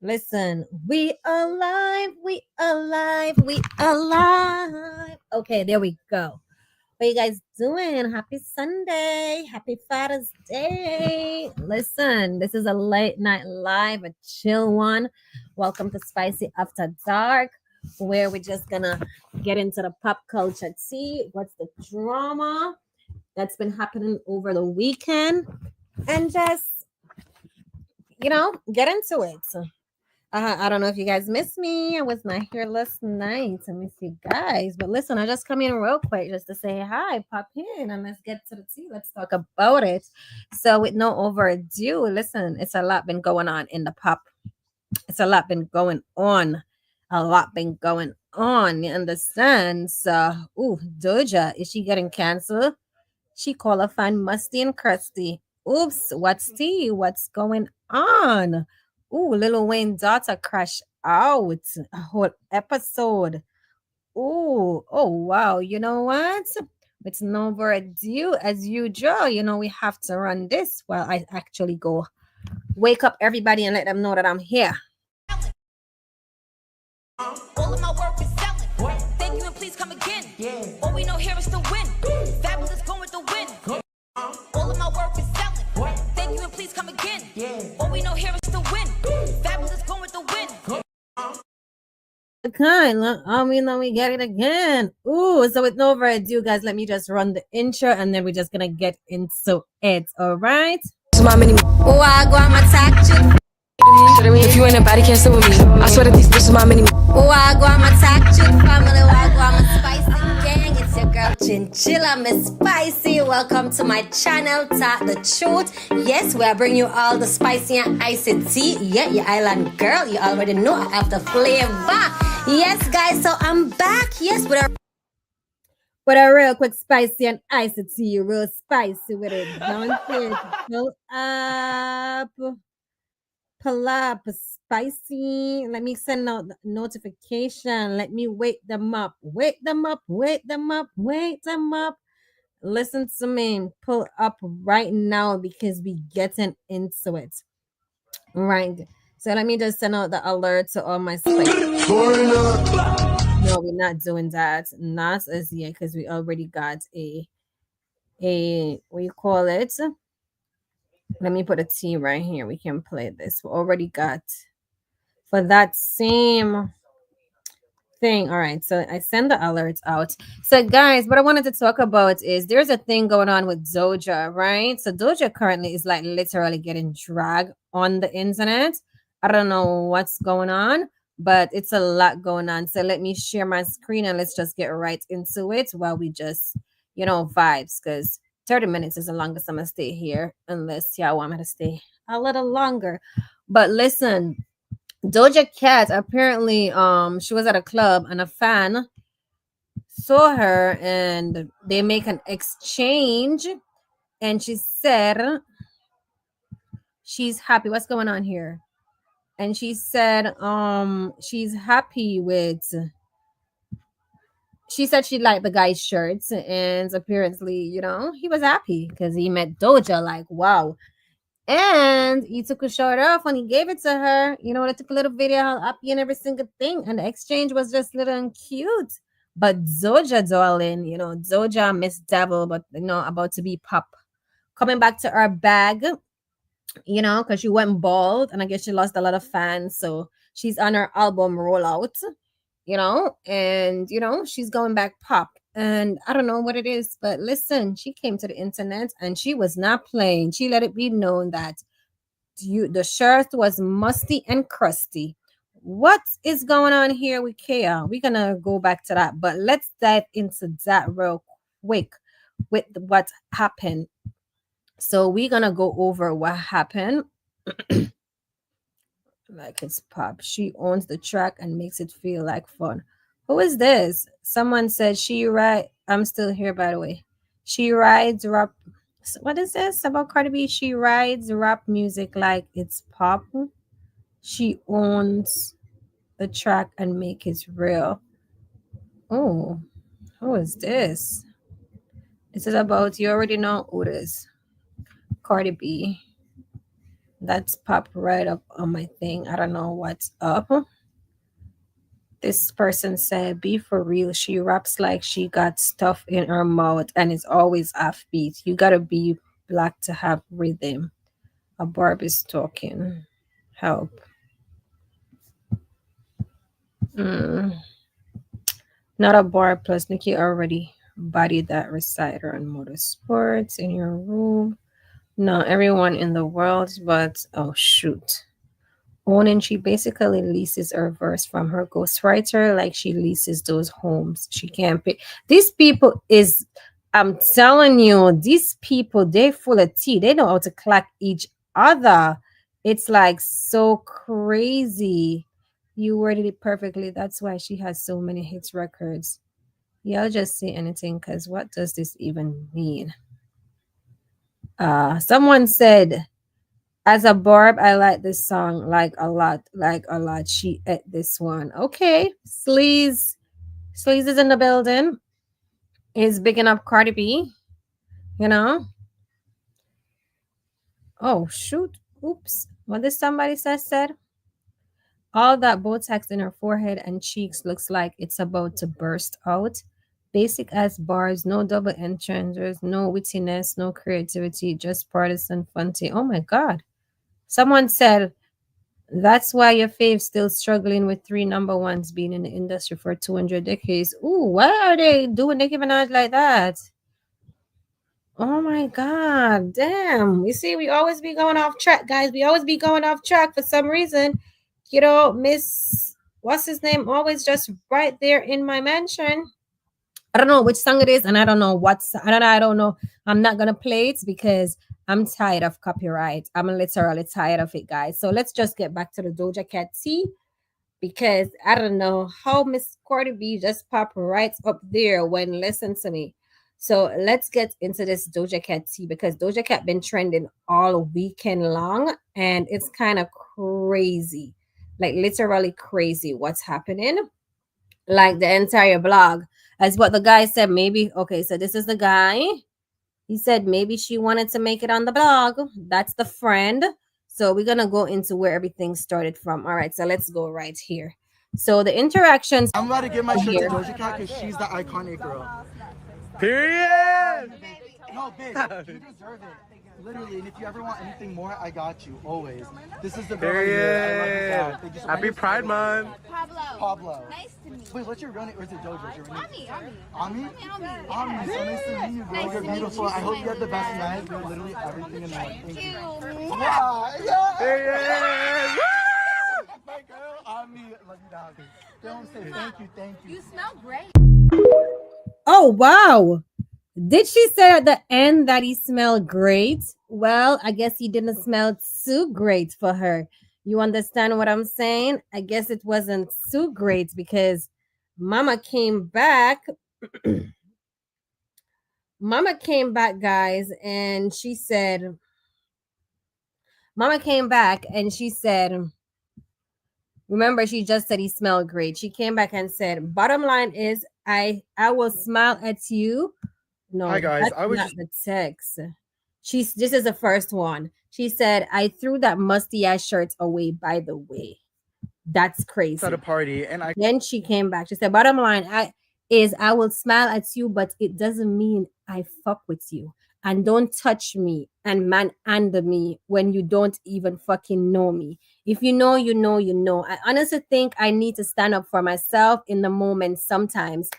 Listen, we alive, we alive, we alive. Okay, there we go. What you guys doing? Happy Sunday. Happy Father's Day. Listen, this is a late night live, a chill one. Welcome to Spicy After Dark, where we're just gonna get into the pop culture tea. What's the drama that's been happening over the weekend? And just, get into it. I don't know if you guys missed me. I was not here last night. I miss you guys. But listen, I just come in real quick just to say hi, pop in, and let's get to the tea. Let's talk about it. So, with no overdue, listen, it's a lot been going on in the pop. It's a lot been going on. A lot been going on. You understand? So, Doja, is she getting canceled? She called a fan musty and crusty. Oops, what's tea? What's going on? Ooh, Lil Wayne daughter crash out. A whole episode. Ooh, oh wow. You know what? It's no more ado as usual. We have to run this while I actually go wake up everybody and let them know that I'm here. All of my work is selling. What? Thank you and please come again. Yeah. All we know here is to win. Fabulous going with the win. All of my work is selling. What? Thank you and please come again. Yeah. All we know here is to win. Fabulous going with the win. Let me get it again. Ooh, so with no further ado, guys, let me just run the intro and then we're just gonna get into it. All right. Oh, I go, I'm attacked. If you ain't a body, can't sit with me. I swear that these bitches my mini. Oh, I go, I'm attacked. Family, oh, I go, I'm a spicy gang. It's your girl Chinchilla, Miss Spicy. Welcome to my channel, Talk the Truth. Yes, we are bringing you all the spicy and icy tea. Yeah, your island girl, you already know I have the flavor. Yes, guys, so I'm back. Yes, But a real quick spicy and icy tea, real spicy with it. Don't it? Pull up. Pull up. Spicy. Let me send out the notification. Let me wake them up. Wake them up. Wake them up. Wake them up. Listen to me. Pull up right now because we getting into it. Right. So let me just send out the alert to all my spicy. No, we're not doing that. Not as yet because we already got a what you call it. Let me put a T right here. We can play this. We already got for that same thing. All right. So I send the alerts out. So guys, what I wanted to talk about is there's a thing going on with Doja, right? So Doja currently is like literally getting dragged on the internet. I don't know what's going on, but it's a lot going on. So let me share my screen and let's just get right into it while we just, vibes, because 30 minutes is the longest I'm gonna stay here, unless y'all want me to stay a little longer. But listen, Doja Cat apparently she was at a club and a fan saw her and they make an exchange and she said she's happy. What's going on here? And she said she's happy with she said she liked the guy's shirts and apparently, he was happy because he met Doja, like wow. And he took a shirt off when he gave it to her. They took a little video how happy and every single thing. And the exchange was just little and cute. But Doja, darling, Doja, Miss Devil, but about to be pop. Coming back to her bag, because she went bald and I guess she lost a lot of fans. So she's on her album rollout, and she's going back pop. And I don't know what it is, but listen, she came to the internet and she was not playing. She let it be known that the shirt was musty and crusty. What is going on here with Kea? We're gonna go back to that, but let's dive into that real quick with what happened. So we're gonna go over what happened. Like it's pop. She owns the track and makes it feel like fun. Who is this? Someone said she ride. I'm still here, by the way. She rides rap. What is this about Cardi B? She rides rap music like it's pop. She owns the track and make it real. Oh, who is this? This is about you already know who it is. Cardi B. That's popped right up on my thing. I don't know what's up. This person said, "Be for real. She raps like she got stuff in her mouth and is always offbeat. You gotta be black to have rhythm." A barb is talking. Help. Mm. Not a bar plus Nikki already bodied that reciter on motorsports in your room. No, everyone in the world, but oh shoot. Owning, she basically leases her verse from her ghostwriter like she leases those homes. She can't pay. These people is, I'm telling you, these people, they full of tea. They know how to clack each other. It's like so crazy. You worded it perfectly. That's why she has so many hits records. Yeah, I'll just say anything because what does this even mean? Someone said, as a barb, I like this song like a lot, like a lot. She ate this one. Okay. Sleaze is in the building. He's bigging up Cardi B, you know. Oh shoot. Oops. What did somebody said? All that Botox in her forehead and cheeks looks like it's about to burst out. Basic as bars, no double entendres, no wittiness, no creativity, just partisan funty. Oh my god. Someone said, that's why your fave's still struggling with three number ones being in the industry for 200 decades. Ooh, why are they doing Nicki Minaj like that? Oh my god, damn. You see, we always be going off track, guys. We always be going off track for some reason. You know, Miss, what's his name? Always just right there in my mention. I don't know which song it is, and I don't know what's, I don't know. I'm not gonna play it because I'm tired of copyright. I'm literally tired of it, guys. So let's just get back to the Doja Cat tea because I don't know how Miss Cardi B just popped right up there when listen to me. So let's get into this Doja Cat tea because Doja Cat been trending all weekend long and it's kind of crazy. Like literally crazy what's happening. Like the entire blog. As what the guy said, maybe okay, so this is the guy. He said maybe she wanted to make it on the blog. That's the friend. So we're gonna go into where everything started from. All right, so let's go right here. So the interactions. I'm about to give my shirt to Doja Cat because she's the iconic girl. Period! No, bitch, you deserve it. Literally, and if you ever want anything more, I got you, always. This is the girl right here. I love you, so Happy Pride Month. Pablo. Nice to meet you. Wait, what's your real name? Or is it Doja? Your name? Ami. Ami, so nice to meet you, girl. You're beautiful. I hope you have the best night. You're literally everything in the world. Thank you. Wow, yeah. Period. My girl, Ami. Love you, dog. Don't say thank you. You smell great. Oh wow. Did she say at the end that he smelled great? Well, I guess he didn't smell too great for her. You understand what I'm saying? I guess it wasn't too great because Mama came back. Mama came back, guys, and she said, Mama came back and she said, remember, she just said he smelled great. She came back and said, bottom line is, I will smile at you. No, hi guys. that's I was not just the text. This is the first one. She said, I threw that musty ass shirt away, by the way. That's crazy. at a party and Then she came back. She said, bottom line I will smile at you, but it doesn't mean I fuck with you. And don't touch me and man under me when you don't even fucking know me. If you know, you know, you know. I honestly think I need to stand up for myself in the moment sometimes.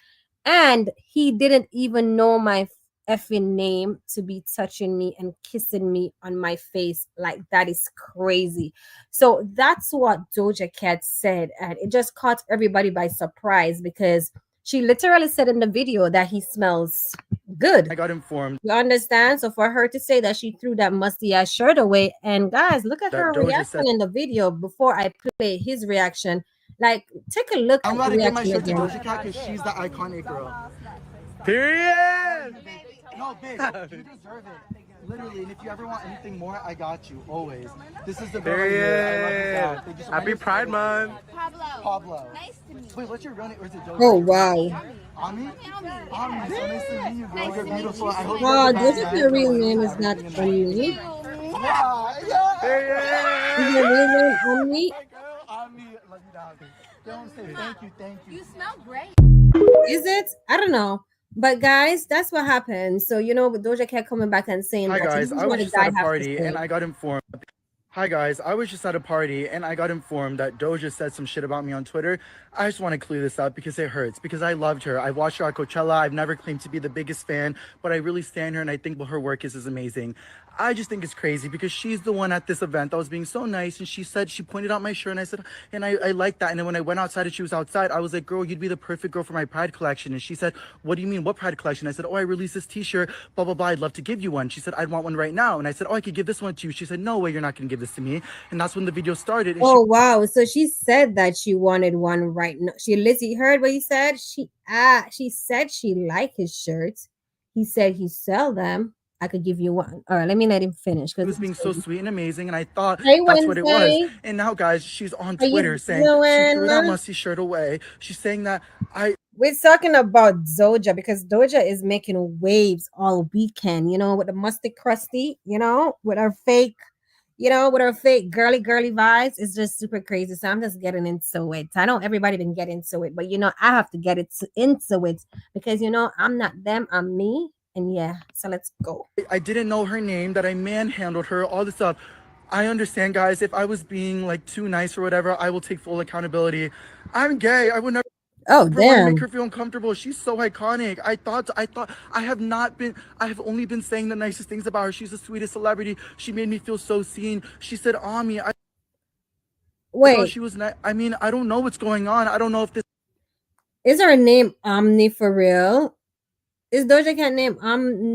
And he didn't even know my effing name to be touching me and kissing me on my face. Like, that is crazy. So that's what Doja Cat said. And it just caught everybody by surprise because she literally said in the video that he smells good. I got informed. You understand? So for her to say that she threw that musty ass shirt away, and guys, look at That her Doja reaction said- in the video before I play his reaction. Like, take a look I'm at about the to give my reaction shirt to again. Doja Cat because she's the iconic girl. Period! No, bitch, you deserve it. Literally, and if you ever want anything more, I got you, always. This is the girl right here. I love you, so Happy Pride Month. Pablo. Nice to meet you. Wait, what's your real name? Or is it Doja? Oh wow. Ami? Ami, so nice to meet you, girl. You're beautiful. I hope Wow, you have the Doja best Cat's night. real name You're is not everything in the world. Emily. Why? Yeah. Is your real name Omni? Hey, girl, Omni, love you down. Don't say thank you, thank you. You smell great. Is it? I don't know. But guys, that's what happened. So with Doja Cat coming back and saying Hi that guys, this is I what was the just guy at a have to party and say. I got informed. Hi guys, I was just at a party and I got informed that Doja said some shit about me on Twitter. I just want to clear this up because it hurts, because I loved her. I watched her at Coachella. I've never claimed to be the biggest fan, but I really stand her and I think her work is amazing. I just think it's crazy because she's the one at this event that was being so nice, and she pointed out my shirt, and I said, and I like that. And then when I went outside and she was outside, I was like, girl, you'd be the perfect girl for my Pride collection. And she said, what do you mean, what Pride collection? I said, oh, I released this t-shirt, blah, blah, blah. I'd love to give you one. She said, I'd want one right now. And I said, oh, I could give this one to you. She said, no way, you're not going to give this to me. And that's when the video started. And Oh wow! So she said that she wanted one right now. Lizzie heard what he said. She said she liked his shirts. He said he sell them. I could give you one. All right, let me let him finish. She was being so sweet and amazing, and I thought Hey, that's what it was. Wednesday. And now, guys, she's on How you Twitter saying she threw that doing? musty shirt away. She's saying that We're talking about Doja because Doja is making waves all weekend, with the musty crusty, with her fake, girly vibes. It's just super crazy. So I'm just getting into it. I know everybody been getting into it, but I have to get into it because I'm not them, I'm me. And yeah, so let's go. I didn't know her name, that I manhandled her, all this stuff. I understand, guys. If I was being like too nice or whatever, I will take full accountability. I'm gay. I would never. Oh want to damn! make her feel uncomfortable. She's so iconic. I thought I have only been saying the nicest things about her. She's the sweetest celebrity. She made me feel so seen. She said, Ami, I thought she was I mean, I don't know what's going on. I don't know if this is her name Omni for real. Is Doja Cat name?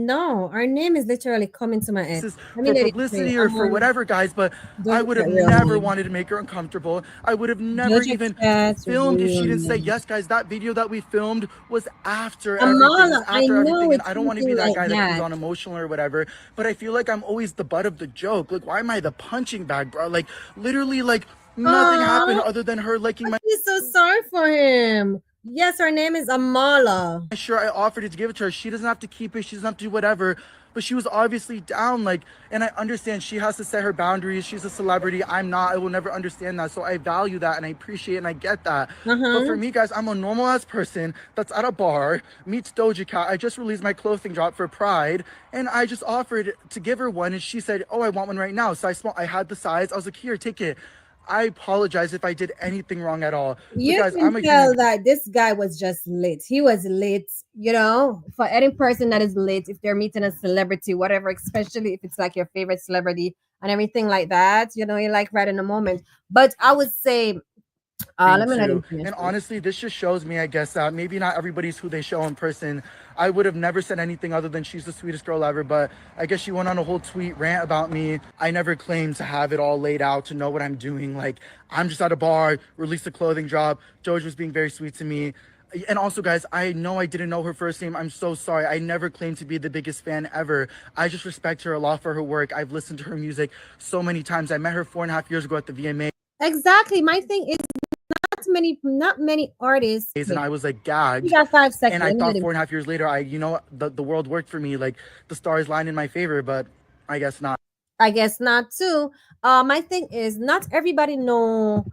No, our name is literally coming to my head. is for publicity or for whatever, guys, but I would have Doja Cat never name. wanted to make her uncomfortable. I would have never Doja even Cat's filmed if real she didn't say name. yes, guys. That video that we filmed was after Amala, everything. I know Everything. it's And I don't want to be something that like guy that comes that. on emotional or whatever, but I feel like I'm always the butt of the joke. Like, why am I the punching bag, bro? Like, literally, like, nothing happened other than her liking my I'm so sorry for him. Yes, her name is Amala. sure. I offered it to give it to her. She doesn't have to keep it. She doesn't have to do whatever. But she was obviously down. Like, and I understand she has to set her boundaries. She's a celebrity. I'm not. I will never understand that. So I value that and I appreciate it and I get that. But for me, guys, I'm a normal ass person that's at a bar, meets Doja Cat. I just released my clothing drop for Pride, and I just offered to give her one, and she said, "Oh, I want one right now." So I had the size. I was like, "Here, take it." I apologize if I did anything wrong at all. You But guys, can I'm a tell human that this guy was just lit. He was lit, for any person that is lit, if they're meeting a celebrity, whatever, especially if it's like your favorite celebrity and everything like that, you like right in the moment. But I would say, let me let him too. finish. And honestly, this just shows me, I guess, that maybe not everybody's who they show in person. I would have never said anything other than she's the sweetest girl ever, but I guess she went on a whole tweet rant about me. I never claimed to have it all laid out, to know what I'm doing. Like, I'm just at a bar, released a clothing drop. Doja was being very sweet to me. And also, guys, I know I didn't know her first name. I'm so sorry. I never claimed to be the biggest fan ever. I just respect her a lot for her work. I've listened to her music so many times. I met her 4.5 years ago at the VMA. Exactly. My thing is not many artists. And I was like gagged. You got 5 seconds. And I thought 4.5 years later, the world worked for me. Like, the stars lined in my favor, but I guess not. I guess not too. My thing is not everybody know,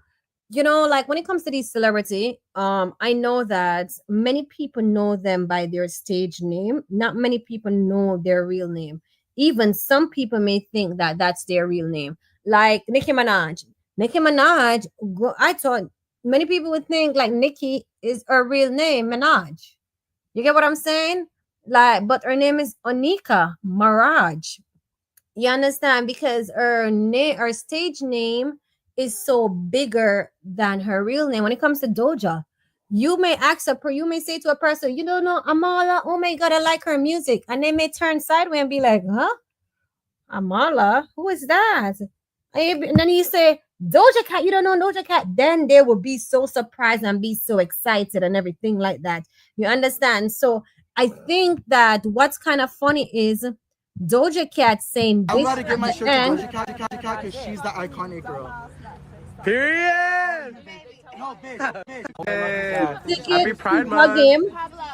like when it comes to these celebrity, I know that many people know them by their stage name. Not many people know their real name. Even some people may think that that's their real name. Like Nicki Minaj. I thought many people would think like Nicki is her real name, Minaj. You get what I'm saying? Like, but her name is Onika Maraj. You understand? Because her stage name is so bigger than her real name. When it comes to Doja, you may you may say to a person, you don't know Amala, oh my god, I like her music. And they may turn sideways and be like, huh? Amala? Who is that? And then you say, Doja Cat, you don't know Doja Cat. Then they will be so surprised and be so excited and everything like that. You understand? So I think that what's kind of funny is Doja Cat saying this. I'm about to give my shirt to Doja Cat because she's the iconic girl. Period. No, bitch. Happy Pride Month.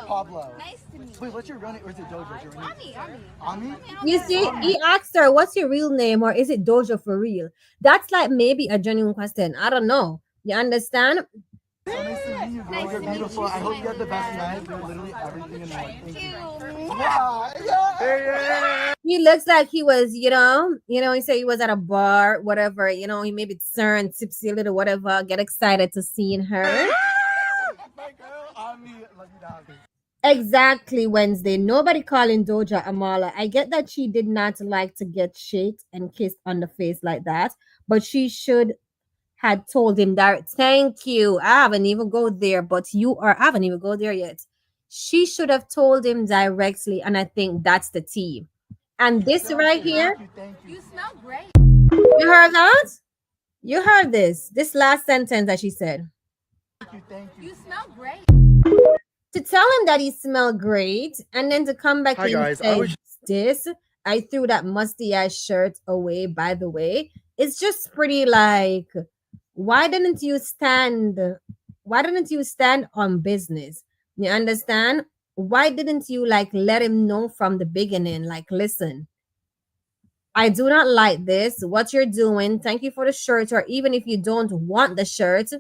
Pablo. Nice Wait, what's your real name? Or is it Doja? Your name? Ami? You see, he asked her, "What's your real name, or is it Doja for real?" That's like maybe a genuine question. I don't know. You understand? So nice to meet you, girl. You're beautiful. I hope you have the best night. You're literally everything in one. Thank you. Yeah, yeah. He looks like he was, he said he was at a bar, whatever, he maybe turned tipsy a little, whatever, get excited to seeing her. My girl, Ami, love you down. Exactly, Wednesday. Nobody calling Doja Amala. I get that she did not like to get shaked and kissed on the face like that, but she should had told him that. Thank you. I haven't even go there, but I haven't even go there yet. She should have told him directly, and I think that's the tea. And this right here, Thank you. You smell great. you heard that? You heard this last sentence that she said. Thank you. You smell great. To tell him that he smelled great, and then to come back Hi, and guys. say I threw that musty ass shirt away, by the way. It's just pretty like, why didn't you stand on business? You understand? Why didn't you like let him know from the beginning? Like, listen, I do not like this. What you're doing. Thank you for the shirt. Or even if you don't want the shirt,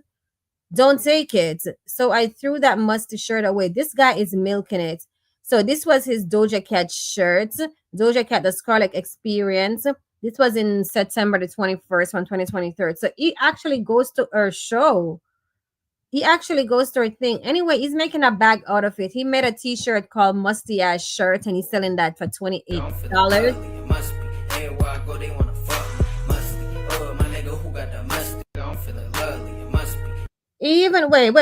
don't take it. So I threw that musty shirt away. This guy is milking it. So this was his Doja Cat shirt. Doja Cat, the Scarlet Experience. This was in September the 21st, 2023. So he actually goes to her show. He actually goes to her thing. Anyway, he's making a bag out of it. He made a t-shirt called Musty Ass Shirt, and he's selling that for $28. Even wait.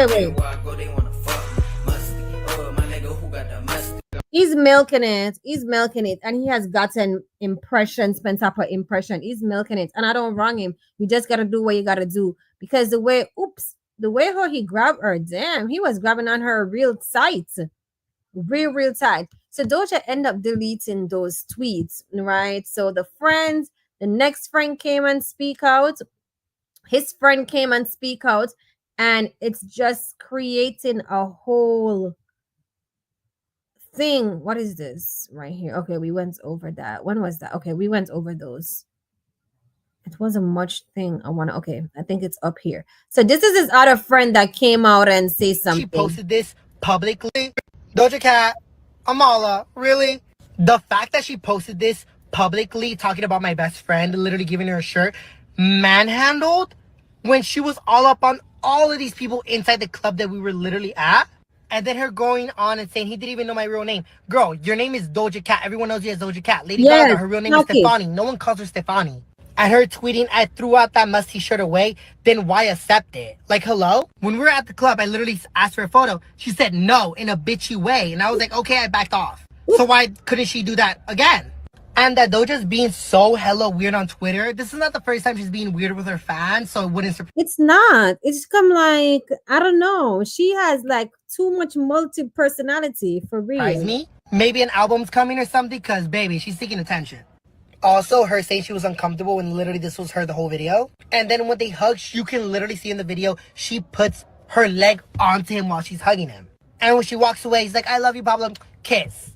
He's milking it. He's milking it. And he has gotten impressions, Pentapa impression. He's milking it. And I don't wrong him. You just gotta do what you gotta do. Because the way how he grabbed her, damn, he was grabbing on her real tight. Real tight. So Doja ended up deleting those tweets, right? So the next friend came and speak out. His friend came and speak out. And it's just creating a whole thing. What is this right here? Okay, we went over that. When was that? Okay, we went over those. It wasn't much thing. I think it's up here. So this is his other friend that came out and say something. She posted this publicly. Doja Cat, Amala, really? The fact that she posted this publicly, talking about my best friend, literally giving her a shirt, manhandled, when she was all up on all of these people inside the club that we were literally at. And then her going on and saying he didn't even know my real name. Girl, your name is Doja Cat. Everyone knows you as Doja Cat. Lady Gaga, her real name is Stefani. No one calls her Stefani. And her tweeting, I threw out that musty shirt away, then why accept it? Like, hello? When we were at the club, I literally asked for a photo. She said no in a bitchy way. And I was like, okay, I backed off. So why couldn't she do that again? And that Doja's being so hella weird on Twitter. This is not the first time she's being weird with her fans, so it wouldn't surprise. It's not. It's come like, I don't know. She has like too much multi-personality for real. Me? Maybe an album's coming or something, because baby, she's seeking attention. Also, her saying she was uncomfortable when literally this was her the whole video. And then when they hug, you can literally see in the video, she puts her leg onto him while she's hugging him. And when she walks away, he's like, I love you, Pablo. Kiss.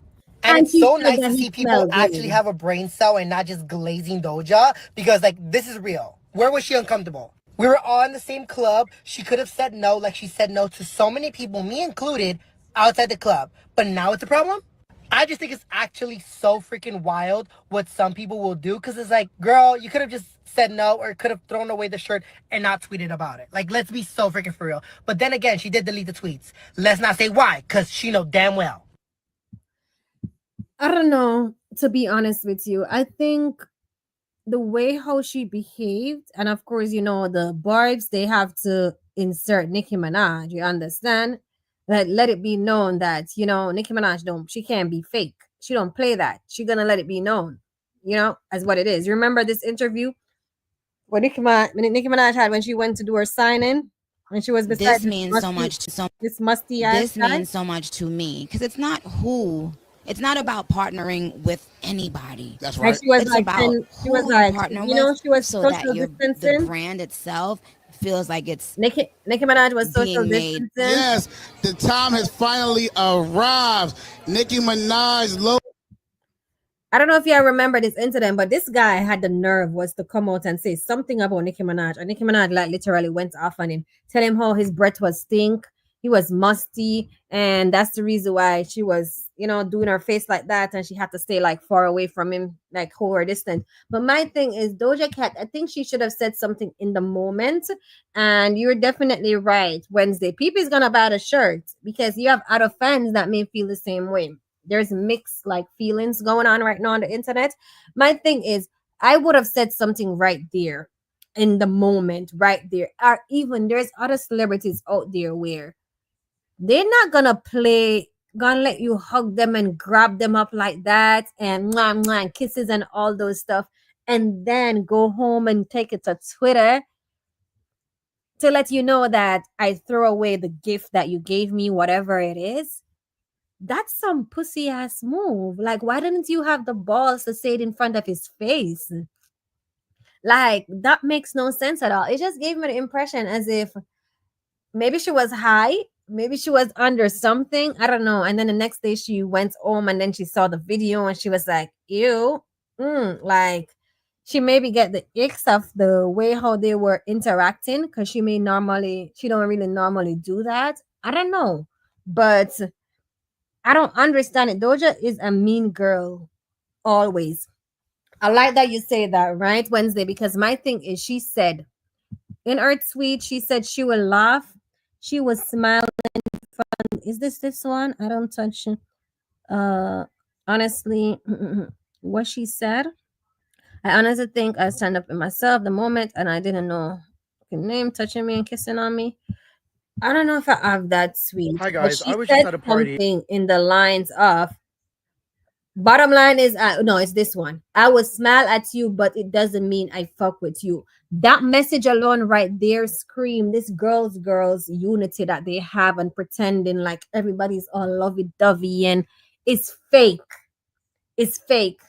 And it's so nice to see people actually have a brain cell and not just glazing Doja, because like, this is real. Where was she uncomfortable? We were all in the same club. She could have said no, like she said no to so many people, me included, outside the club. But now it's a problem? I just think it's actually so freaking wild what some people will do, because it's like, girl, you could have just said no, or could have thrown away the shirt and not tweeted about it. Like, let's be so freaking for real. But then again, she did delete the tweets. Let's not say why, because she know damn well. I don't know, to be honest with you. I think the way how she behaved, and of course, the barbs, they have to insert Nicki Minaj, you understand? Let it be known that, Nicki Minaj she can't be fake. She don't play that. She gonna let it be known, as what it is. You remember this interview what Nicki Minaj had when she went to do her signing? And she was beside this means so much this musty ass this guy? Means so much to me, because it's not about partnering with anybody. That's right. And she was it's like, about she was like, partner she was so social that the distancing. brand itself feels like it's Nicki Minaj was social being made. distancing. Yes, the time has finally arrived. Nicki Minaj, I don't know if y'all remember this incident, but this guy had the nerve was to come out and say something about Nicki Minaj. And Nicki Minaj like literally went off on him, tell him how his breath was stink, he was musty, and that's the reason why she was, doing her face like that, and she had to stay like far away from him, like hold her distance. But my thing is Doja Cat, I think she should have said something in the moment. And you're definitely right. Wednesday, people's gonna buy the shirt because you have other fans that may feel the same way. There's mixed like feelings going on right now on the internet. My thing is, I would have said something right there in the moment, right there. Or even there's other celebrities out there where they're not gonna let you hug them and grab them up like that and mwah, mwah, and kisses and all those stuff, and then go home and take it to Twitter to let you know that I throw away the gift that you gave me, whatever it is. That's some pussy ass move. Like, why didn't you have the balls to say it in front of his face? Like, that makes no sense at all. It just gave me the impression as if maybe she was high, maybe she was under something. I don't know. And then the next day she went home and then she saw the video and she was like, ew. Like, she maybe get the icks of the way how they were interacting because she don't really normally do that. I don't know. But I don't understand it. Doja is a mean girl, always. I like that you say that, right, Wednesday? Because my thing is, she said in her tweet, she said she will laugh. She was smiling. Fun. Is this one? I don't touch. Honestly, what she said. I honestly think I stand up in myself the moment, and I didn't know name touching me and kissing on me. I don't know if I have that sweet. Hi But guys, she I was just said at a party. something in the lines of, bottom line is, no, it's this one. I will smile at you, but it doesn't mean I fuck with you. That message alone right there scream this girls unity that they have and pretending like everybody's all lovey-dovey and it's fake. It's fake.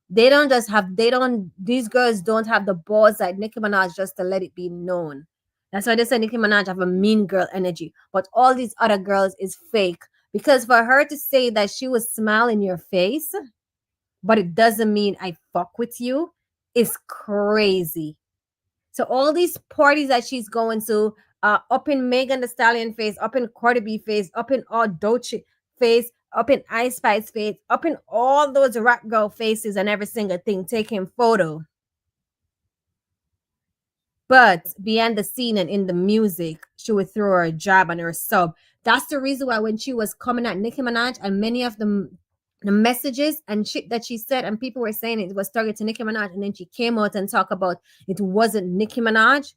These girls don't have the balls like Nicki Minaj just to let it be known. That's why they say Nicki Minaj have a mean girl energy. But all these other girls is fake. Because for her to say that she was smiling in your face, but it doesn't mean I fuck with you, is crazy. So all these parties that she's going to, up in Megan Thee Stallion face, up in Cardi B face, up in all Doja face, up in Ice Spice face, up in all those rap girl faces and every single thing, taking photo. But behind the scene and in the music, she would throw her a jab and her sub. That's the reason why when she was coming at Nicki Minaj and many of the messages and shit that she said and people were saying it was targeted to Nicki Minaj, and then she came out and talked about it wasn't Nicki Minaj.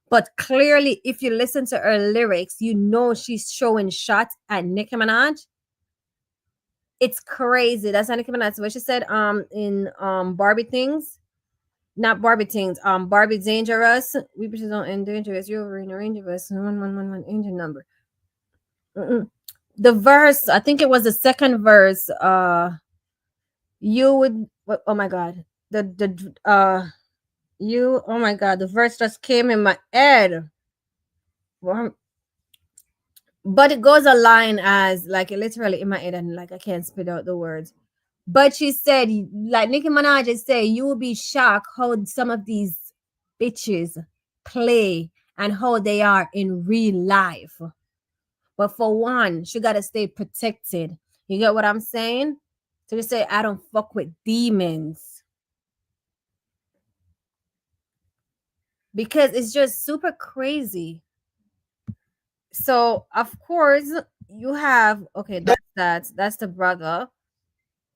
But clearly, if you listen to her lyrics, you know she's showing shots at Nicki Minaj. It's crazy. That's not Nicki Minaj. What she said in Barbie Things. Not Barbie Things. Barbie Dangerous. We bitches don't end dangerous. You're in a range of us. 1111 engine number. The verse, I think it was the second verse. You would. Oh my god. You. Oh my god. The verse just came in my head. But it goes a line as like literally in my head, and like I can't spit out the words. But she said, like Nicki Minaj said, you will be shocked how some of these bitches play and how they are in real life. But for one, she gotta stay protected. You get what I'm saying? So you say, I don't fuck with demons. Because it's just super crazy. So of course you have that's the brother.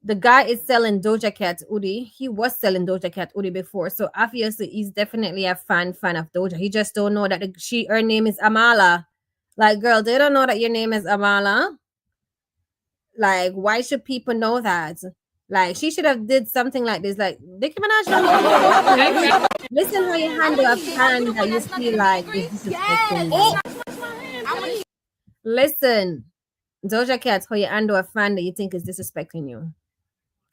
The guy is selling Doja Cat hoodie. He was selling Doja Cat hoodie before, so obviously he's definitely a fan of Doja. He just don't know that her name is Amala. Like, girl, they don't know that your name is Amala. Like, why should people know that? Like, she should have did something like this. Like, Nicki Minaj don't know. Listen how you handle a fan that you feel like is disrespecting you. Listen, Doja Cat, how you handle a fan that you think is disrespecting you.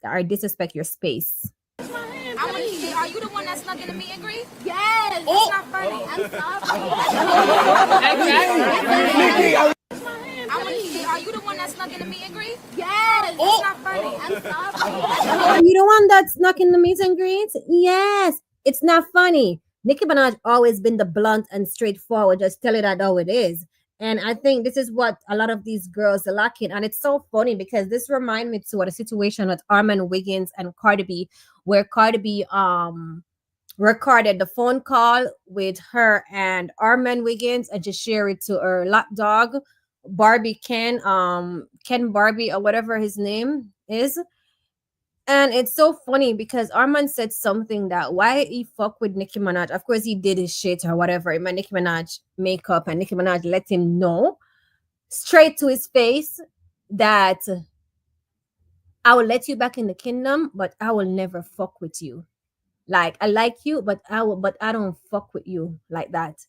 Or disrespect your space. I want to say, are you the one that snuck in the meet and greet? Yes. It's not funny. I'm sorry. I want to see, are you the one that snuck in the meet and greet? Yes. It's not funny. I'm sorry. Are you the one that snuck in the meet and greet? Yes. It's not funny. Nicki Minaj always been the blunt and straightforward. Just tell it how it is. And I think this is what a lot of these girls are lacking. And it's so funny because this reminds me to a situation with Armin Wiggins and Cardi B, where Cardi B recorded the phone call with her and Armin Wiggins and just share it to her lapdog, Barbie Ken Barbie or whatever his name is. And it's so funny because Arman said something that why he fuck with Nicki Minaj. Of course, he did his shit or whatever. It Nicki Minaj makeup, and Nicki Minaj let him know straight to his face that I will let you back in the kingdom, but I will never fuck with you. Like I like you, but I don't fuck with you like that.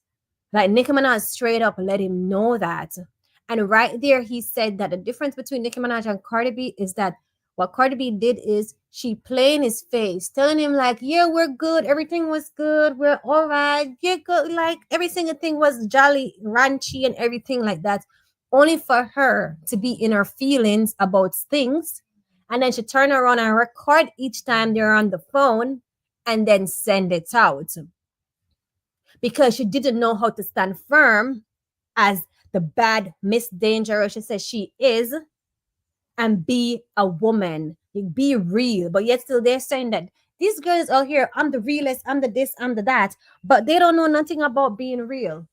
Like Nicki Minaj straight up let him know that. And right there, he said that the difference between Nicki Minaj and Cardi B is that what Cardi B did is she played in his face, telling him like, yeah, we're good. Everything was good. We're all right. You're good. Like every single thing was jolly, ranchy and everything like that. Only for her to be in her feelings about things. And then she turn around and record each time they're on the phone and then send it out. Because she didn't know how to stand firm as the bad Miss Dangerous, she says she is, and be a woman. Be real. But yet still they're saying that these girls out here, I'm the realest, I'm the this, I'm the that, but they don't know nothing about being real.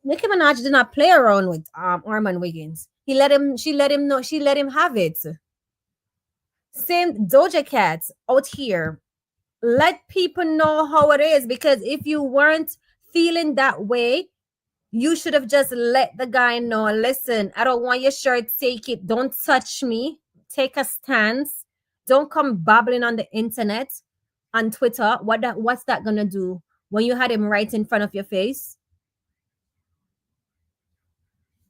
Nicki Minaj did not play around with Arman Wiggins. She let him have it. Same Doja Cat out here. Let people know how it is, because if you weren't feeling that way, you should have just let the guy know, listen, I don't want your shirt, take it, don't touch me, take a stance, don't come babbling on the internet, on Twitter. What's that gonna do when you had him right in front of your face?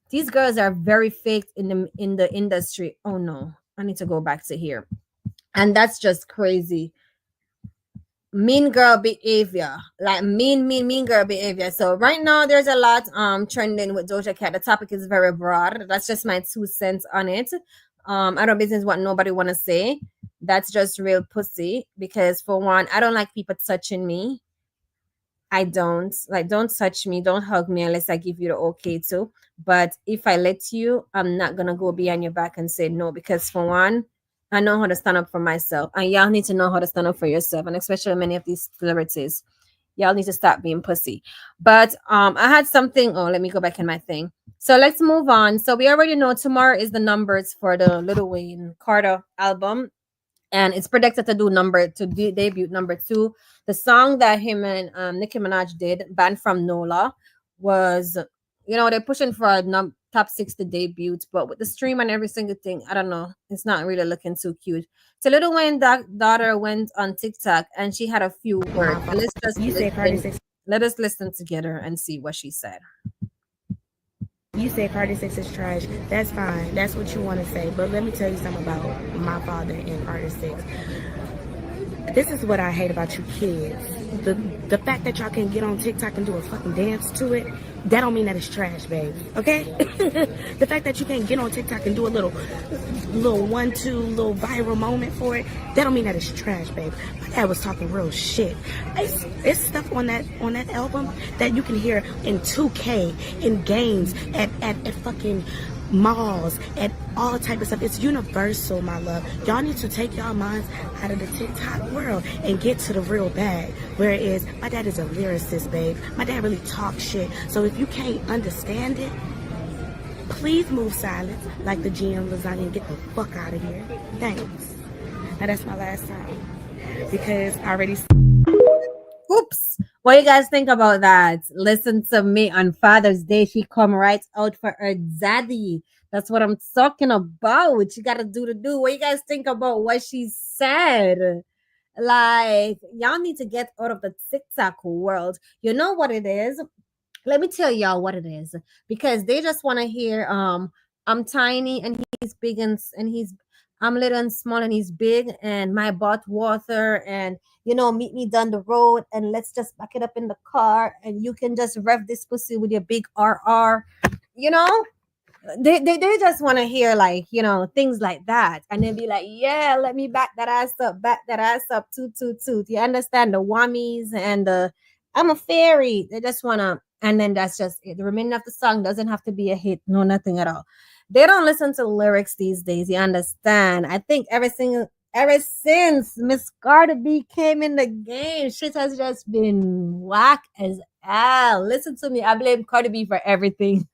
These girls are very fake in the industry. Oh no, I need to go back to here. And that's just crazy. Mean girl behavior, like mean girl behavior. So right now there's a lot trending with Doja Cat. The topic is very broad. That's just my 2 cents on it. I don't business what nobody want to say. That's just real pussy, because for one, I don't like people touching me. I don't touch me, don't hug me unless I give you the okay to. But if I let you, I'm not gonna go behind your back and say no, because for one, I know how to stand up for myself, and y'all need to know how to stand up for yourself, and especially many of these celebrities, y'all need to stop being pussy. But I had something. Oh, let me go back in my thing. So let's move on. So we already know tomorrow is the numbers for the Lil Wayne Carter album, and it's predicted to debut number 2. The song that him and Nicki Minaj did, "Banned from NOLA," was, they're pushing for a top 60 debut, but with the stream and every single thing, I don't know, it's not really looking too cute. So Lil Wayne daughter went on TikTok and she had a few words. Let us listen together and see what she said. You say Cardi 6 is trash. That's fine. That's what you want to say. But let me tell you something about my father and Cardi 6. This is what I hate about you kids. The fact that y'all can get on TikTok and do a fucking dance to it, that don't mean that it's trash, babe. Okay? The fact that you can't get on TikTok and do a little 1-2 little viral moment for it, that don't mean that it's trash, babe. My dad was talking real shit. It's stuff on that album that you can hear in 2K, in games, at fucking malls, and all type of stuff. It's universal, my love. Y'all need to take y'all minds out of the TikTok world and get to the real bag, where it is. My dad is a lyricist, babe. My dad really talks shit. So if you can't understand it, please move silent like the GM lasagna and get the fuck out of here. Thanks. Now that's my last time, because I already. Oops. What you guys think about that? Listen to me, on Father's Day, she come right out for her daddy. That's what I'm talking about. She got to do the do. What you guys think about what she said? Like, y'all need to get out of the TikTok world. You know what it is? Let me tell y'all what it is. Because they just want to hear, I'm tiny and he's big and he's... I'm little and small and he's big, and my butt water, and meet me down the road and let's just back it up in the car and you can just rev this pussy with your big RR. You know, they just want to hear like things like that, and then be like, yeah, let me back that ass up, toot toot toot. You understand the whammies and the I'm a fairy. They just wanna, and then that's just it. The remaining of the song doesn't have to be a hit, no, nothing at all. They don't listen to lyrics these days. You understand? I think ever since Miss Cardi B came in the game, shit has just been whack as hell. Listen to me, I blame Cardi B for everything.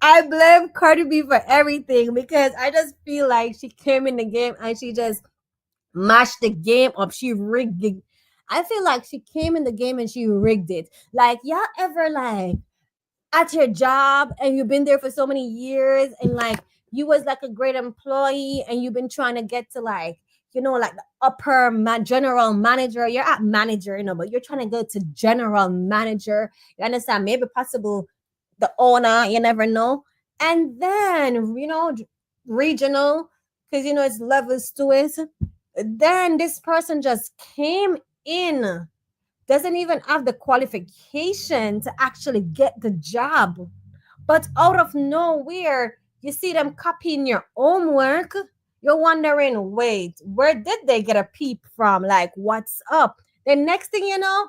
I blame Cardi B for everything because I just feel like she came in the game and she just mashed the game up. She rigged it. I feel like she came in the game and she rigged it. Like, y'all ever like at your job and you've been there for so many years and like you was like a great employee and you've been trying to get to like like the upper general manager. You're at manager, but you're trying to go to general manager. You understand? Maybe possible the owner, you never know. And then regional, because it's levels to it. Then this person just came in, doesn't even have the qualification to actually get the job, but out of nowhere you see them copying your homework. You're wondering, wait, where did they get a peep from? Like, what's up? The next thing you know,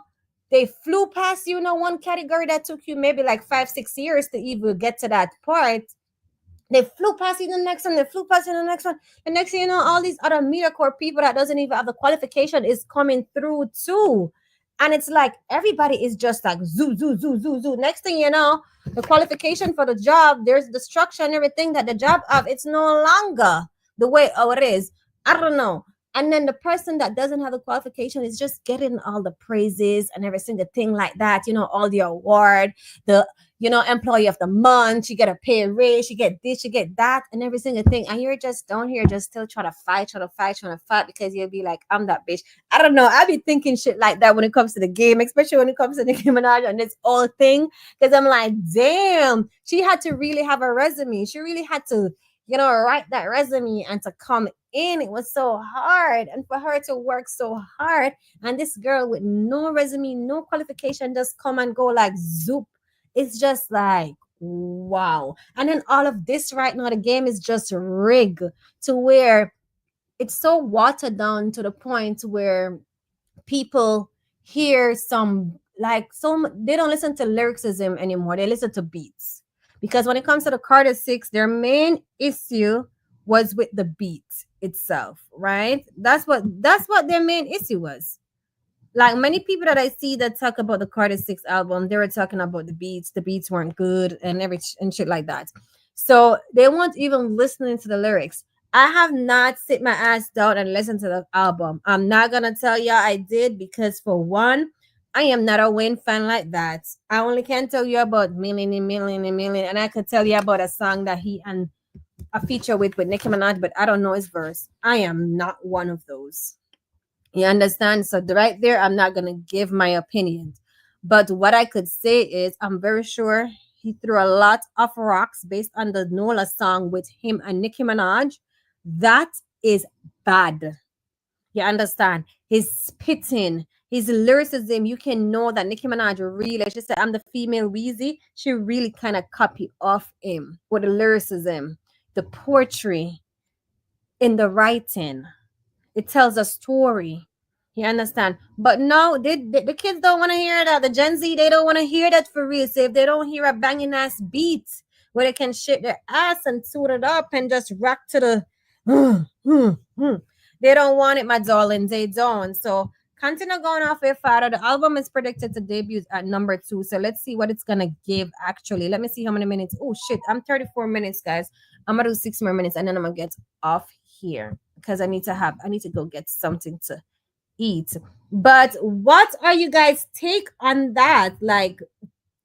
they flew past one category that took you maybe like 5-6 years to even get to that part. They flew past you the next one. They flew past you the next one. The next thing you know, all these other media core people that doesn't even have the qualification is coming through too. And it's like everybody is just like zoo, zoo, zoo, zoo, zoo. Next thing you know, the qualification for the job, there's the structure and everything that the job of, it's no longer the way it is. I don't know. And then the person that doesn't have the qualification is just getting all the praises and every single thing like that, all the award, the employee of the month, you get a pay raise, you get this, you get that, and every single thing. And you're just down here just still trying to fight because you'll be like, I'm that bitch. I don't know. I be thinking shit like that when it comes to the game, especially when it comes to Nicki Minaj and this whole thing. Because I'm like, damn, she had to really have a resume. She really had to, write that resume and to come in. It was so hard. And for her to work so hard. And this girl with no resume, no qualification, just come and go like zoop. It's just like, wow. And then all of this right now, the game is just rigged to where it's so watered down to the point where people hear they don't listen to lyricism anymore. They listen to beats. Because when it comes to the Carter 6, their main issue was with the beat itself, right? That's what their main issue was. Like many people that I see that talk about the Carter 6 album, they were talking about the beats. The beats weren't good and shit like that. So they weren't even listening to the lyrics. I have not sit my ass down and listened to the album. I'm not gonna tell you I did because for one, I am not a Wayne fan like that. I only can tell you about million, and I could tell you about a song that he and a feature with Nicki Minaj, but I don't know his verse. I am not one of those. You understand? So right there, I'm not gonna give my opinion. But what I could say is I'm very sure he threw a lot of rocks based on the Nola song with him and Nicki Minaj. That is bad. You understand? His spitting, his lyricism, you can know that Nicki Minaj really, she said, I'm the female Weezy. She really kind of copy off him with the lyricism, the poetry in the writing. It tells a story. You understand? But no, the kids don't want to hear that. The Gen Z, they don't want to hear that for real. So if they don't hear a banging ass beat where they can shake their ass and toot it up and just rock to the they don't want it, my darling. They don't. So continue going off with Father. The album is predicted to debut at number 2. So let's see what it's gonna give actually. Let me see how many minutes. Oh shit, I'm 34 minutes, guys. I'm gonna do 6 more minutes and then I'm gonna get off here because I need to go get something to eat. But what are you guys' take on that? Like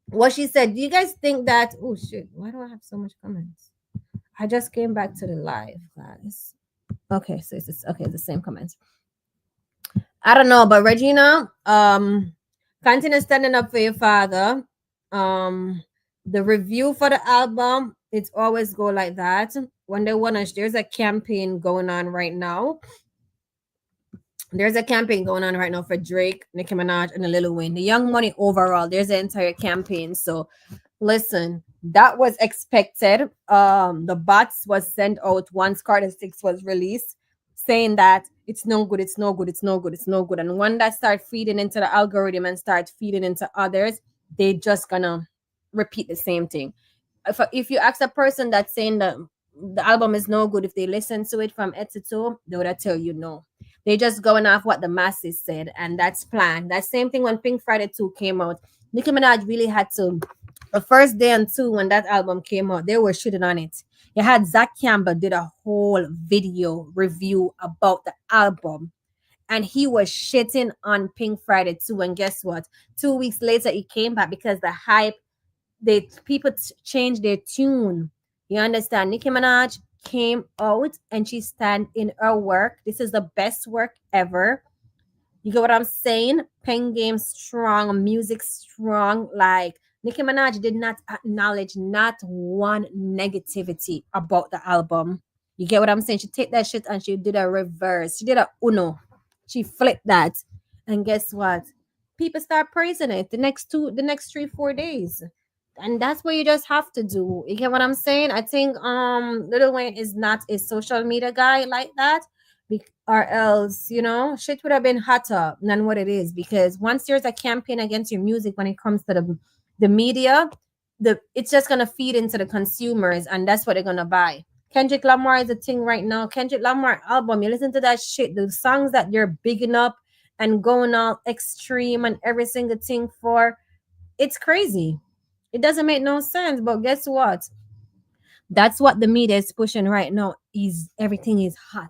what she said, do you guys think that, oh shit, why do I have so much comments? I just came back to the live, guys. Okay, so it's the same comments. I don't know, but Regina, continue standing up for your father. The review for the album, it's always go like that. When they wanna, there's a campaign going on right now. There's a campaign going on right now for Drake, Nicki Minaj, and the Lil Wayne. The Young Money overall, there's an entire campaign. So listen, that was expected. The bots was sent out once Carter 6 was released, saying that it's no good, it's no good, it's no good, it's no good. And when that start feeding into the algorithm and start feeding into others, they just gonna repeat the same thing. If you ask a person that's saying that the album is no good, if they listen to it from head to toe, they would tell you no. They just going off what the masses said, and that's planned. That same thing when Pink Friday 2 came out. Nicki Minaj really had to, the first day and two when that album came out, they were shitting on it. You had Zach Campbell did a whole video review about the album, and he was shitting on Pink Friday 2. And guess what? 2 weeks later, he came back because the hype, people changed their tune. You understand? Nicki Minaj came out and she stand in her work. This is the best work ever. You get what I'm saying? Pen game strong, music strong. Like Nicki Minaj did not acknowledge not one negativity about the album. You get what I'm saying? She take that shit and she did a reverse. She did a uno. She flipped that. And guess what? People start praising it the next 3-4 days. And that's what you just have to do. You get what I'm saying? I think Lil Wayne is not a social media guy like that. Or else, shit would have been hotter than what it is. Because once there's a campaign against your music when it comes to the media, it's just gonna feed into the consumers, and that's what they're gonna buy. Kendrick Lamar is a thing right now. Kendrick Lamar album, you listen to that shit, the songs that you're bigging up and going all extreme and every single thing for, it's crazy. It doesn't make no sense. But guess what? That's what the media is pushing right now. Is everything is hot.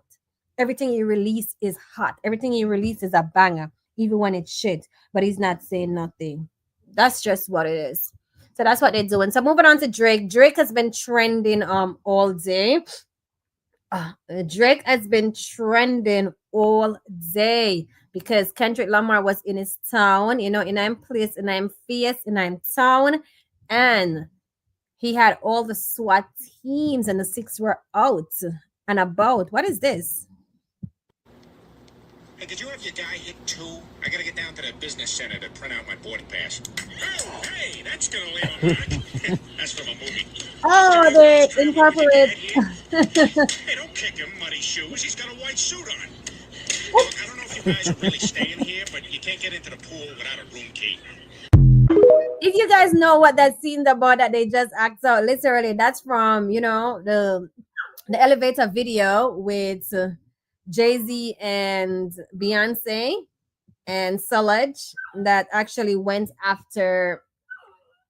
Everything you release is hot. Everything you release is a banger, even when it's shit. But he's not saying nothing. That's just what it is. So that's what they're doing. So moving on to Drake. Drake has been trending all day. Drake has been trending all day because Kendrick Lamar was in his town, in I'm place, and I'm fierce, and I'm town, and he had all the SWAT teams and the six were out and about. What is this? Hey, did you have your guy hit 2? I gotta get down to the business center to print out my boarding pass. Oh, hey, that's gonna leave a mark. That's from a movie. Oh, they incorporate. Hey, don't kick him, muddy shoes. He's got a white suit on. Look, I don't know if you guys are really staying here, but you can't get into the pool without a room key. If you guys know what that scene about that they just act out, literally, that's from, the elevator video with Jay-Z and Beyonce and Solange that actually went after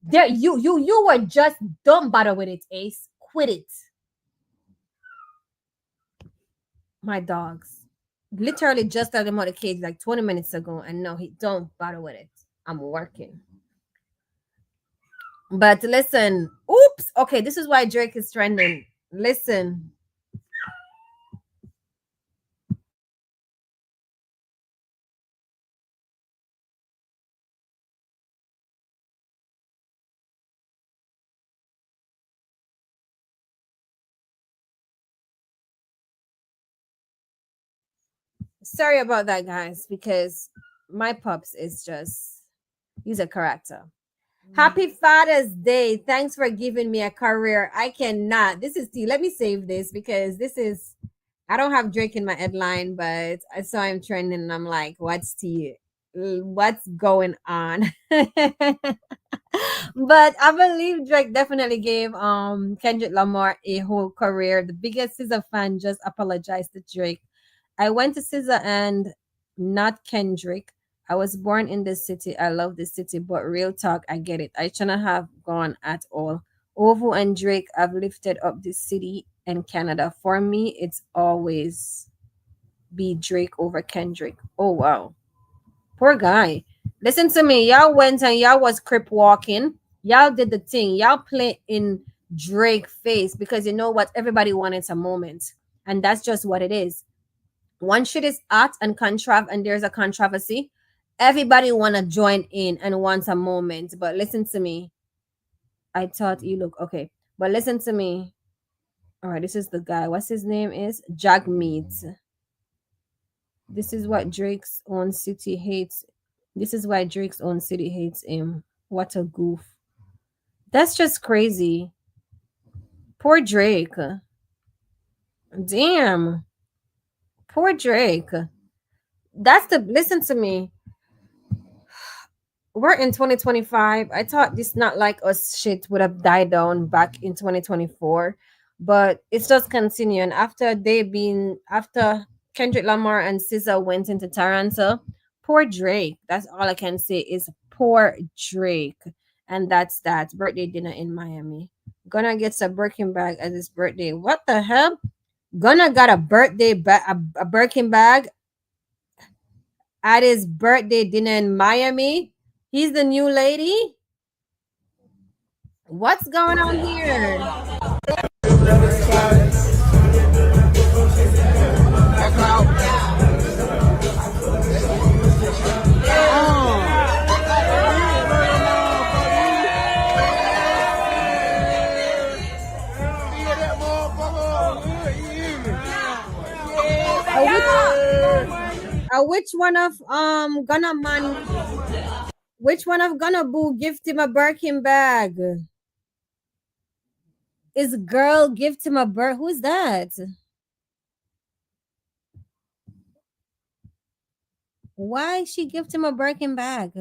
there. You were just, don't bother with it, Ace. Quit it. My dogs literally just let him out of the cage like 20 minutes ago, and no, he don't bother with it. I'm working. But listen, oops. Okay, this is why Drake is trending. Listen. Sorry about that, guys, because my pups is just, he's a character. Happy Father's Day. Thanks for giving me a career. I cannot. This is T. Let me save this because this is, I don't have Drake in my headline, but I saw him trending and I'm like, what's T? What's going on? But I believe Drake definitely gave Kendrick Lamar a whole career. The biggest SZA fan just apologized to Drake. I went to SZA and not Kendrick. I was born in this city. I love this city, but real talk, I get it. I shouldn't have gone at all. Ovo and Drake have lifted up this city and Canada. For me, it's always be Drake over Kendrick. Oh, wow. Poor guy. Listen to me. Y'all went and y'all was crip walking. Y'all did the thing. Y'all play in Drake face because you know what? Everybody wanted a moment. And that's just what it is. One shit is hot and and there's a controversy. Everybody want to join in and wants a moment. But listen to me. I thought you look okay. But listen to me. All right, this is the guy. What's his name is? Jagmeet. This is what Drake's own city hates. This is why Drake's own city hates him. What a goof. That's just crazy. Poor Drake. Damn. Poor Drake. That's the listen to me. We're in 2025. I thought this not like us shit would have died down back in 2024, but it's just continuing after Kendrick Lamar and SZA went into Toronto. Poor Drake. That's all I can say is poor Drake, and that's that birthday dinner in Miami. Gonna gets a Birkin bag as his birthday. What the hell? Gonna got a a Birkin bag at his birthday dinner in Miami. He's the new lady. What's going on here? Which one of Gunna man? Which one of Gunna Boo gift him a Birkin bag? Is girl gift him a Who is that? Why she gift him a Birkin bag?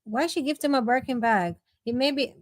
Why she gift him a Birkin bag? It may be.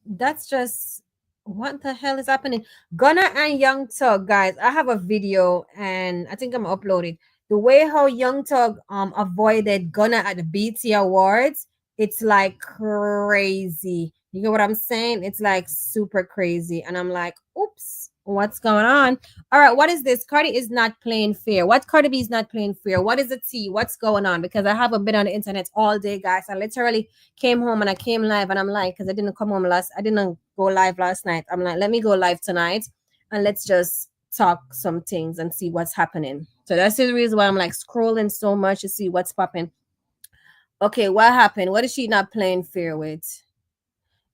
That's just what the hell is happening? Gunna and Young Thug, guys. I have a video and I think I'm gonna upload it. The way how Young Thug avoided Gunna at the BT Awards, it's like crazy. You get what I'm saying? It's like super crazy. And I'm like, oops, what's going on? All right, what is this? Cardi is not playing fair. What Cardi B is not playing fair? What is the tea? What's going on? Because I haven't been on the internet all day, guys. I literally came home and I came live and I'm like, because I didn't go live last night. I'm like, let me go live tonight and let's just talk some things and see what's happening. So that's the reason why I'm like scrolling so much to see what's popping. Okay, what happened? What is she not playing fair with?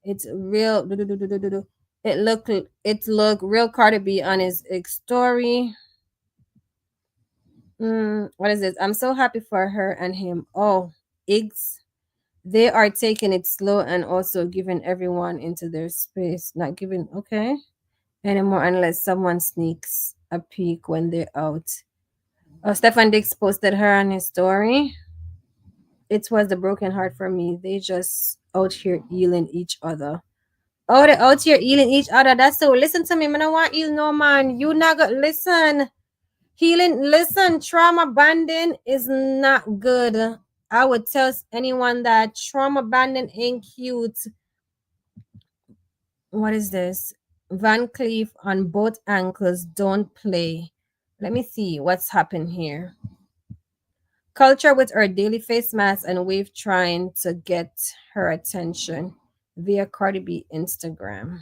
It's real. It look real Cardi B on his story. What is this? I'm so happy for her and him. Oh, Iggs. They are taking it slow and also giving everyone into their space. Not giving anymore unless someone sneaks a peek when they're out. Oh, Stefan Diggs posted her on his story. It was the broken heart for me. They just out here healing each other. Oh, they out here healing each other. That's so. Listen to me. I don't want heal no man. You not go listen. Healing. Listen. Trauma bonding is not good. I would tell anyone that trauma bonding ain't cute. What is this? Van Cleef on both ankles. Don't play. Let me see what's happened here. Culture with her daily face mask and wave trying to get her attention via Cardi B Instagram.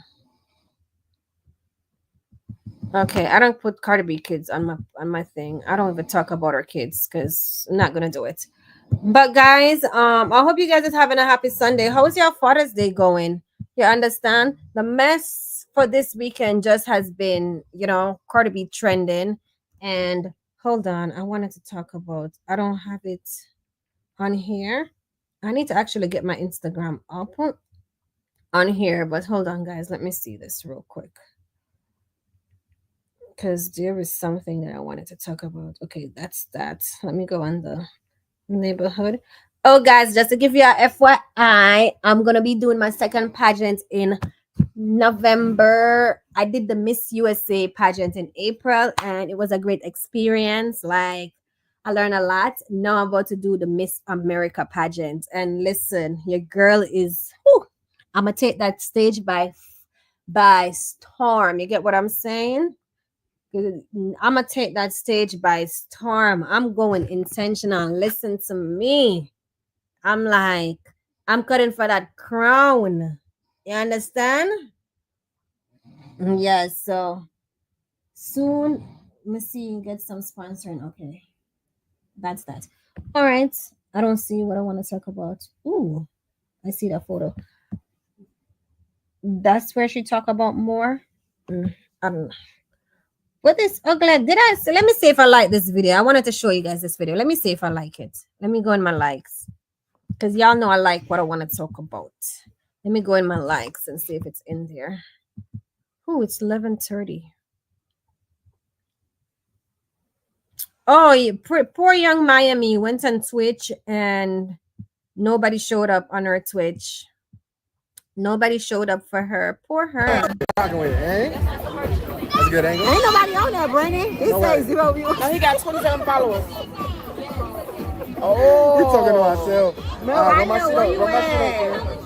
Okay, I don't put Cardi B kids on my thing. I don't even talk about her kids because I'm not gonna do it. But guys, I hope you guys are having a happy Sunday. How's your Father's Day going? You understand? The mess for this weekend just has been, Cardi B trending. And hold on, I wanted to talk about. I don't have it on here. I need to actually get my Instagram up on here, but hold on, guys. Let me see this real quick. Because there is something that I wanted to talk about. Okay, that's that. Let me go on the neighborhood. Oh, guys, just to give you a FYI, I'm going to be doing my second pageant in November. I did the Miss USA pageant in April, and it was a great experience. Like, I learned a lot. Now I'm about to do the Miss America pageant. And listen, your girl is, I'm going to take that stage by storm. You get what I'm saying? I'm gonna take that stage by storm. I'm going intentional. Listen to me. I'm like, I'm cutting for that crown. You understand? Yes. So soon, let me see. Get some sponsoring. Okay, that's that. All right. I don't see what I want to talk about. Ooh, I see that photo. That's where she talk about more. I don't know. What is ugly? Did I? Let me see if I like this video. I wanted to show you guys this video. Let me see if I like it. Let me go in my likes because y'all know I like what I want to talk about. Let me go in my likes and see if it's in there. Oh, it's 11:30. Oh, yeah, poor young Miami went on Twitch and nobody showed up on her Twitch. Nobody showed up for her. Poor her. Talking with it, eh? That's a good angle. Ain't nobody on there, Brandon. He says 0 views. No, he got 27 followers. Oh, you're talking to myself. I know where you at.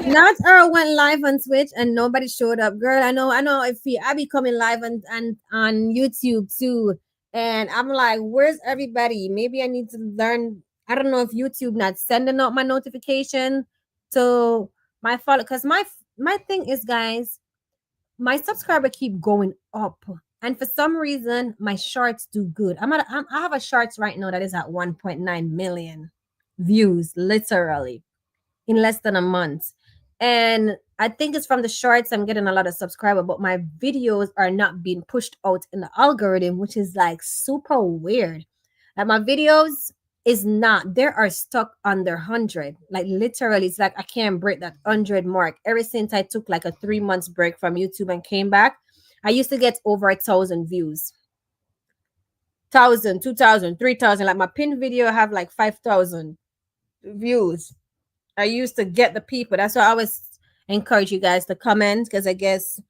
Not her went live on Twitch and nobody showed up. Girl, I know if I be coming live and on YouTube too. And I'm like, where's everybody? Maybe I need to learn. I don't know if YouTube not sending out my notification to my follow. Because my thing is, guys, my subscriber keep going up. And for some reason, my shorts do good. I have a shorts right now that is at 1.9 million views, literally, in less than a month. And I think it's from the shorts I'm getting a lot of subscribers, but my videos are not being pushed out in the algorithm, which is like super weird. Like my videos is not, they are stuck under 100. Like literally, it's like I can't break that 100 mark. Ever since I took like a 3 months break from YouTube and came back, I used to get over 1,000 views. 1,000, 2,000, 3,000. Like my pin video have like 5,000 views. I used to get the people. That's why I always encourage you guys to comment, because I guess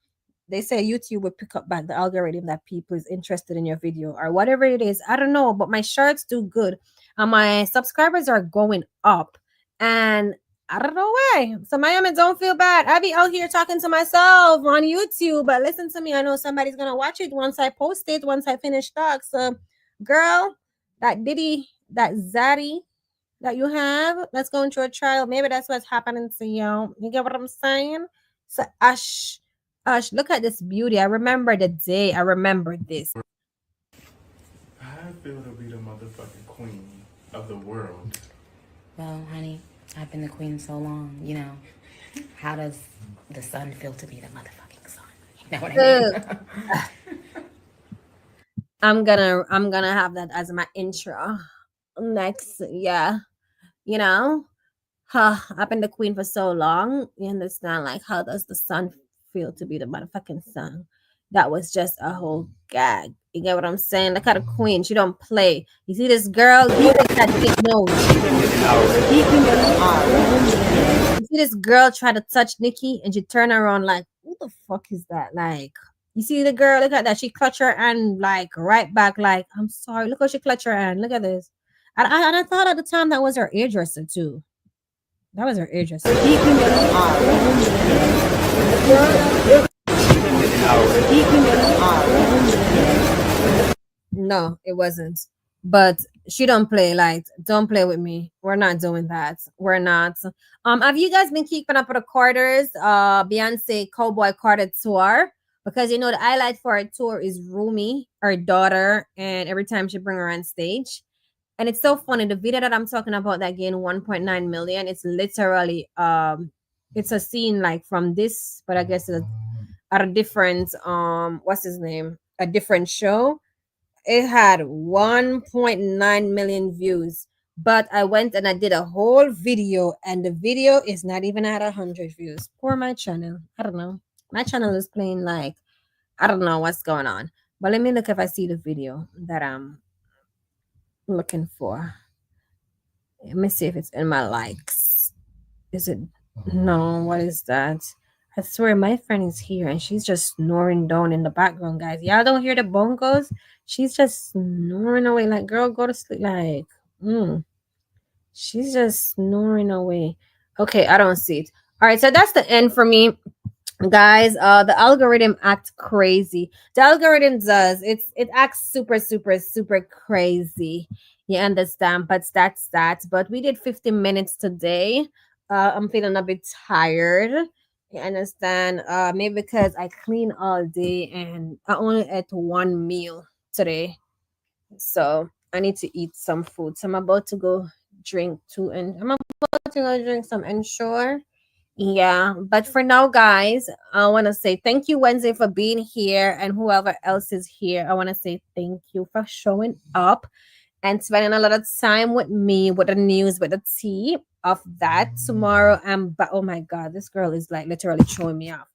they say YouTube will pick up back the algorithm that people is interested in your video or whatever it is. I don't know, but my shorts do good and my subscribers are going up. And I don't know why. So Miami, don't feel bad. I be out here talking to myself on YouTube, but listen to me. I know somebody's gonna watch it once I post it, once I finish talk. So, girl, that Diddy, that Zaddy that you have that's going through a trial. Maybe that's what's happening to you. You get what I'm saying? So Ash, look at this beauty. I remember the day. I remember this. I feel to be the motherfucking queen of the world. Well, honey, I've been the queen so long, you know. How does the sun feel to be the motherfucking sun? You know what I mean? I'm gonna have that as my intro next. Yeah, you know, I've been the queen for so long. You understand? Like, how does the sun feel to be the motherfucking sun? That was just a whole gag. You get what I'm saying? Look at the queen. She don't play. You see this girl? You see this girl try to touch Nicki and she turn around like, who the fuck is that? Like, you see the girl? Look at that. She clutch her hand like right back. Like, I'm sorry. Look how she clutch her hand. Look at this. And I thought at the time that was her hairdresser too. That was her hairdresser. No, it wasn't. But she don't play. Like, don't play with me. We're not doing that. We're not. Have you guys been keeping up with the Carter's Beyonce Cowboy Carter tour? Because you know the highlight for her tour is Rumi, her daughter, and every time she bring her on stage. And it's so funny. The video that I'm talking about that gained 1.9 million, it's literally it's a scene like from this, but I guess at a different what's his name? A different show. It had 1.9 million views. But I went and I did a whole video, and the video is not even at 100 views. Poor my channel. I don't know. My channel is playing like I don't know what's going on. But let me look if I see the video that I'm looking for. Let me see if it's in my likes. Is it? No, what is that? I swear my friend is here and she's just snoring down in the background, guys. Y'all don't hear the bongos? She's just snoring away. Like, girl, go to sleep. Like, she's just snoring away. Okay, I don't see it. All right, so that's the end for me, guys. The algorithm acts crazy. The algorithm does. It acts super crazy. You understand? But that's that. But we did 15 minutes today. I'm feeling a bit tired. You understand? Maybe because I clean all day and I only ate one meal today. So I need to eat some food. So I'm about to go drink too, and I'm about to go drink some Ensure. Yeah, but for now, guys, I want to say thank you, Wednesday, for being here, and whoever else is here. I want to say thank you for showing up and spending a lot of time with me with the news, with the tea of that. Tomorrow, oh my God, this girl is like literally showing me off.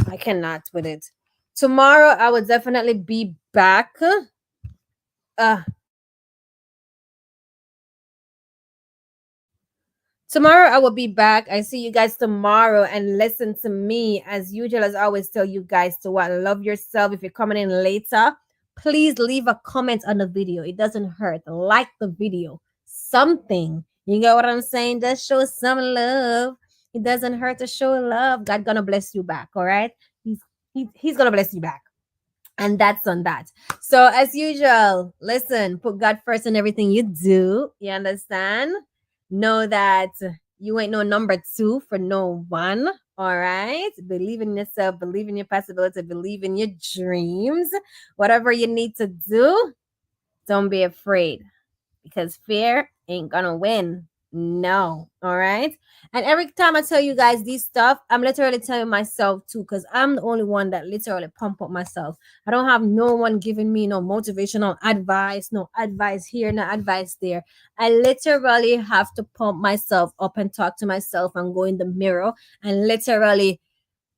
I cannot with it. Tomorrow, I will definitely be back. Tomorrow I will be back. I see you guys tomorrow, and listen to me as usual. As I always tell you guys to what, love yourself. If you're coming in later, please leave a comment on the video. It doesn't hurt. Like the video. Something. You get what I'm saying? Just show some love. It doesn't hurt to show love. God gonna bless you back. All right. He's gonna bless you back. And that's on that. So as usual, listen, put God first in everything you do. You understand? Know that you ain't no number two for no one. All right. Believe in yourself, believe in your possibility, believe in your dreams. Whatever you need to do, don't be afraid, because fear ain't gonna win. No. All right. And every time I tell you guys this stuff, I'm literally telling myself too, because I'm the only one that literally pump up myself. I don't have no one giving me no motivational advice, no advice here, no advice there. I literally have to pump myself up and talk to myself and go in the mirror and literally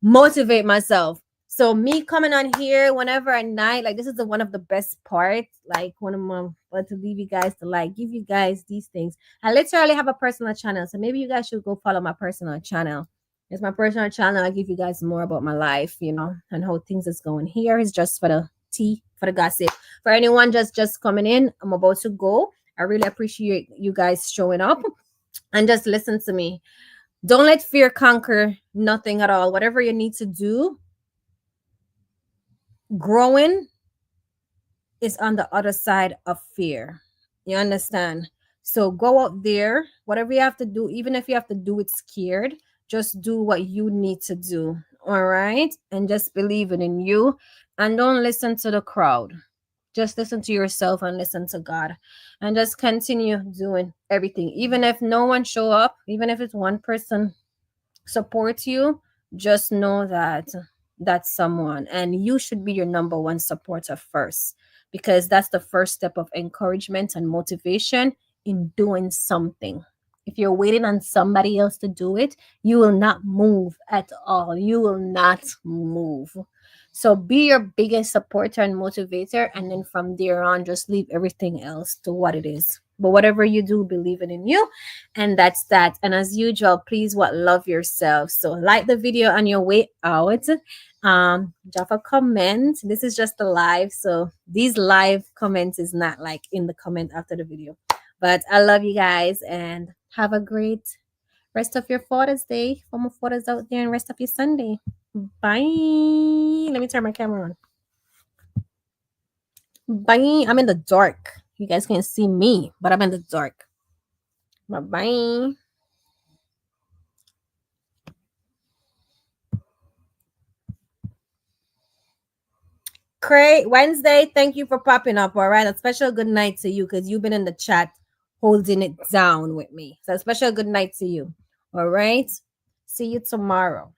motivate myself. So me coming on here whenever at night, like this is one of the best parts. Like one of my, but to leave you guys to like give you guys these things. I literally have a personal channel, so maybe you guys should go follow my personal channel. It's my personal channel. I give you guys more about my life, and how things is going. Here is just for the tea, for the gossip. For anyone just coming in, I'm about to go. I really appreciate you guys showing up and just listen to me. Don't let fear conquer nothing at all. Whatever you need to do, growing is on the other side of fear. You understand? So go out there, whatever you have to do, even if you have to do it scared, just do what you need to do. All right? And just believe it in you, and don't listen to the crowd. Just listen to yourself and listen to God, and just continue doing everything. Even if no one show up, even if it's one person support you, just know that that's someone, and you should be your number one supporter first, because that's the first step of encouragement and motivation in doing something. If you're waiting on somebody else to do it, you will not move at all. You will not move. So be your biggest supporter and motivator, and then from there on, just leave everything else to what it is. But whatever you do, believe it in you, and that's that. And as usual, please love yourself. So like the video on your way out. Drop a comment. This is just a live, so these live comments is not like in the comment after the video. But I love you guys, and have a great rest of your Father's Day for my fathers out there, and rest of your Sunday. Bye. Let me turn my camera on. Bye. I'm in the dark. You guys can't see me, but I'm in the dark. Bye-bye. Cray Wednesday, thank you for popping up. All right. A special good night to you, because you've been in the chat holding it down with me. So a special good night to you. All right. See you tomorrow.